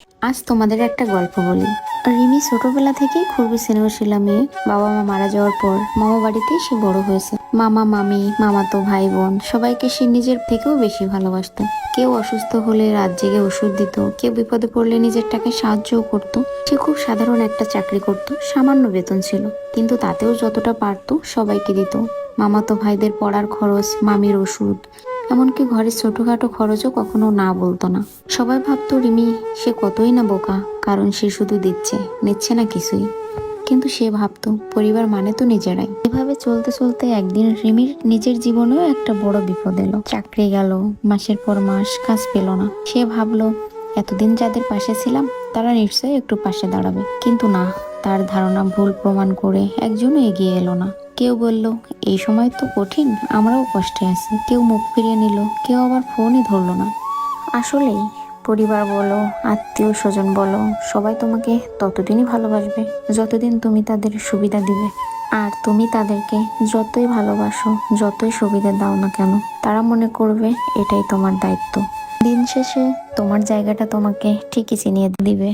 আজ তোমাদের একটা গল্প বলি। রিমি ছোটবেলা থেকেই খুবই স্নেহশীলা মেয়ে। বাবা মা মারা যাওয়ার পর মামা বাড়িতেই সে বড় হয়েছে। মামা মামি মামাতো ভাই বোন সবাইকে সে নিজের থেকেও বেশি ভালোবাসতো। কেউ অসুস্থ হলে রাত জেগে ওষুধ দিত, কেউ বিপদে পড়লে নিজের টাকায় সাহায্যও করত। সে খুব সাধারণ একটা চাকরি করত, সামান্য বেতন ছিল, কিন্তু তাতেও যতটা পারতো সবাইকে দিত। মামাতো ভাইদের পড়ার খরচ, মামির ওষুধ, এমনকি ঘরের ছোটখাটো খরচও কখনো না বলতো না। সবাই ভাবতো রিমি সে কতই না বোকা, কারণ সে শুধু দিচ্ছে, নিচ্ছে না কিছুই। কিন্তু সে ভাবতো পরিবার মানে তো নিজেরাই। এভাবে চলতে চলতে একদিন রিমির নিজের জীবনেও একটা বড় বিপদ এলো। চাকরি গেল, মাসের পর মাস কাজ পেল না। সে ভাবলো এতদিন যাদের পাশে ছিলাম তারা নিশ্চয়ই একটু পাশে দাঁড়াবে, কিন্তু না। তার ধারণা ভুল প্রমাণ করে একজনও এগিয়ে এলো না। কেউ বলল এই সময় তো কঠিন, আমরাও কষ্টে আছি। কেউ মুখ ফিরিয়ে নিল, কেউ আবার ফোনই ধরলো না। আসলেই পরিবার বলো, আত্মীয় স্বজন বলো, সবাই তোমাকে ততদিনই ভালোবাসবে যতদিন তুমি তাদের সুবিধা দিবে। আর তুমি তাদেরকে যতই ভালোবাসো, যতই সুবিধা দাও না কেন, তারা মনে করবে এটাই তোমার দায়িত্ব। দিন শেষে তোমার জায়গাটা তোমাকে ঠিকই চিনিয়ে দিবে।